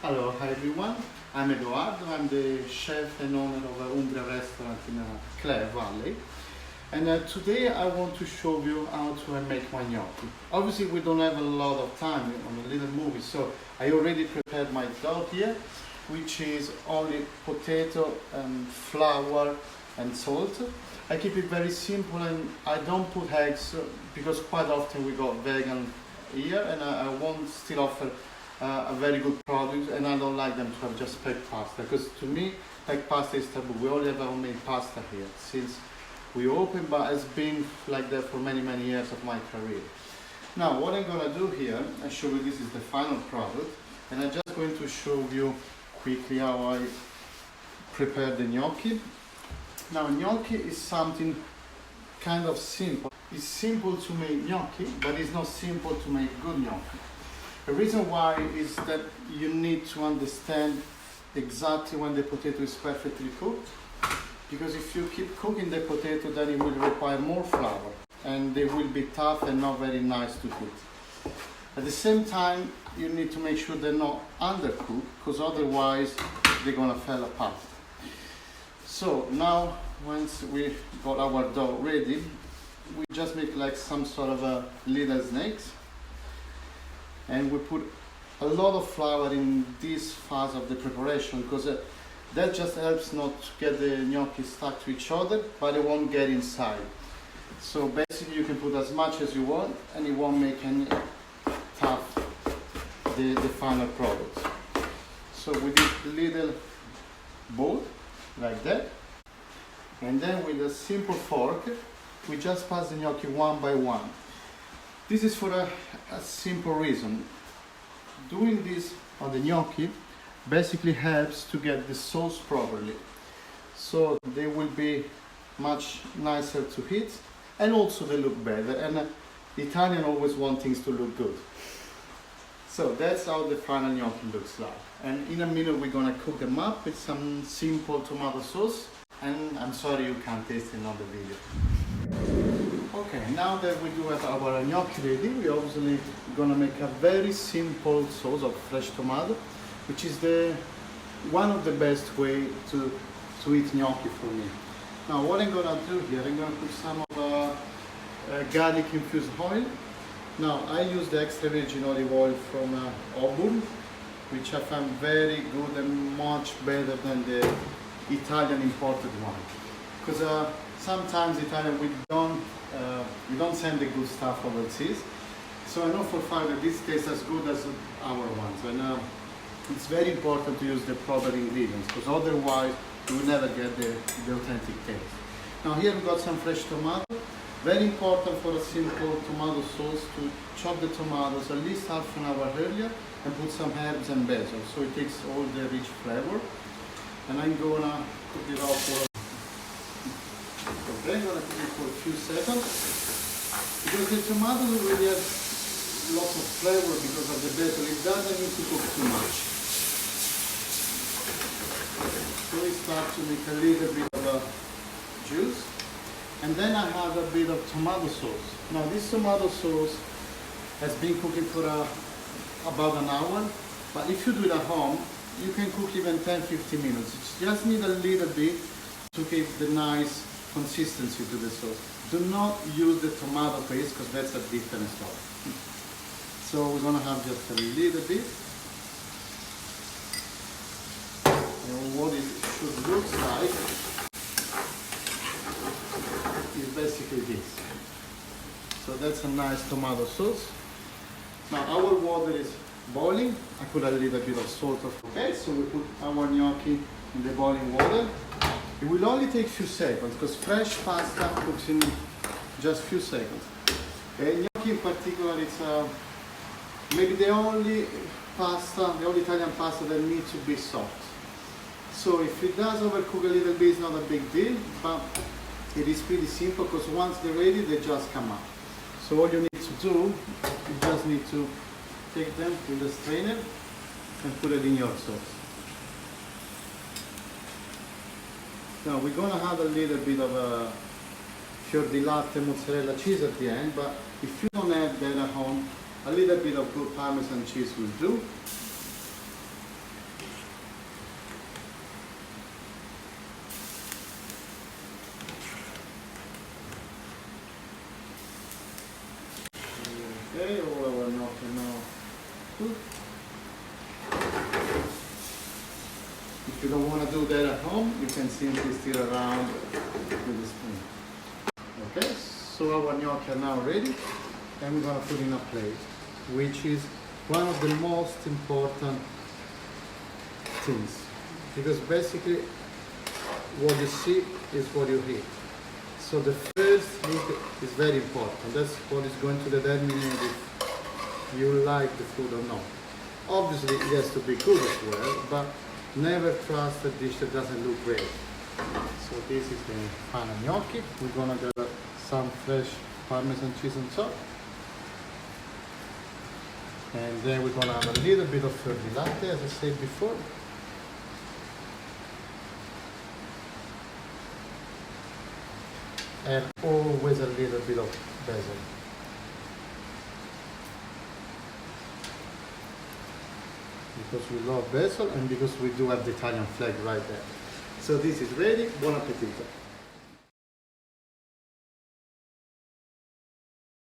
Hello, hi everyone. I'm Edoardo. I'm the chef and owner of Umbria restaurant in Clare Valley. And today I want to show you how to make my gnocchi. Obviously we don't have a lot of time on a little movie, so I already prepared my dough here, which is only potato and flour and salt. I keep it very simple and I don't put eggs because quite often we got vegan here and I want still offer a very good product, and I don't like them to have just baked pasta, because to me baked pasta is taboo. We only have homemade pasta here since we opened, but it's been like that for many years of my career. Now what I'm gonna do here, I show you this is the final product, and I'm just going to show you quickly how I prepare the gnocchi. Now gnocchi is something kind of simple. It's simple to make gnocchi, but it's not simple to make good gnocchi. The reason why is that you need to understand exactly when the potato is perfectly cooked, because if you keep cooking the potato, then it will require more flour and they will be tough and not very nice to cook. At the same time, you need to make sure they're not undercooked, because otherwise they're gonna fall apart. So now, once we got our dough ready, we just make like some sort of a little snakes. And we put a lot of flour in this phase of the preparation, because that just helps not to get the gnocchi stuck to each other, but it won't get inside. So basically you can put as much as you want and it won't make any tough the final product. So with this little bowl like that, and then with a simple fork we just pass the gnocchi one by one. This is for a simple reason. Doing this on the gnocchi basically helps to get the sauce properly. So they will be much nicer to eat, and also they look better. And the Italian always want things to look good. So that's how the final gnocchi looks like. And in a minute we're gonna cook them up with some simple tomato sauce. And I'm sorry you can't taste it on the video. Okay, now that we do have our gnocchi ready, we obviously gonna make a very simple sauce of fresh tomato, which is one of the best way to eat gnocchi for me. Now what I'm gonna do here, I'm gonna put some of garlic infused oil. Now I use the extra virgin olive oil from Umbria, which I find very good and much better than the Italian imported one. Because sometimes Italian we don't send the good stuff overseas. So I know for a fact that this tastes as good as our ones. And it's very important to use the proper ingredients, because otherwise you will never get the authentic taste. Now here we've got some fresh tomato. Very important for a simple tomato sauce to chop the tomatoes at least half an hour earlier and put some herbs and basil, so it takes all the rich flavor. And I'm gonna cook it off for I'm gonna cook it for a few seconds, because the tomato already has lots of flavor because of the basil. It doesn't need to cook too much. So we start to make a little bit of a juice, and then I have a bit of tomato sauce. Now this tomato sauce has been cooking for about an hour, but if you do it at home, you can cook even 10-15 minutes. You just need a little bit to keep the nice consistency to the sauce. Do not use the tomato paste, because that's a different story. So we're gonna have just a little bit. And what it should look like is basically this. So that's a nice tomato sauce. Now our water is boiling. I put a little bit of salt. Okay, so we put our gnocchi in the boiling water. It will only take a few seconds, because fresh pasta cooks in just a few seconds. Gnocchi in particular, it's maybe the only Italian pasta that needs to be soft. So if it does overcook a little bit, it's not a big deal, but it is pretty simple, because once they're ready, they just come out. So all you need to do, you just need to take them in the strainer and put it in your sauce. Now we're going to have a little bit of a fior di latte mozzarella cheese at the end, but if you don't have that at home, a little bit of good Parmesan cheese will do. you don't want to do that at home, you can simply stir around with the spoon. Okay, so our gnocchi are now ready, and we're going to put in a plate, which is one of the most important things, because basically what you see is what you eat. So the first look is very important. That's what is going to determine if you like the food or not. Obviously it has to be good as well, but never trust a dish that doesn't look great. So this is the final gnocchi. We're gonna get some fresh Parmesan cheese on top. And then we're gonna have a little bit of ferdi latte, as I said before. And always a little bit of basil. Because we love basil and because we do have the Italian flag right there. So this is ready. Buon appetito.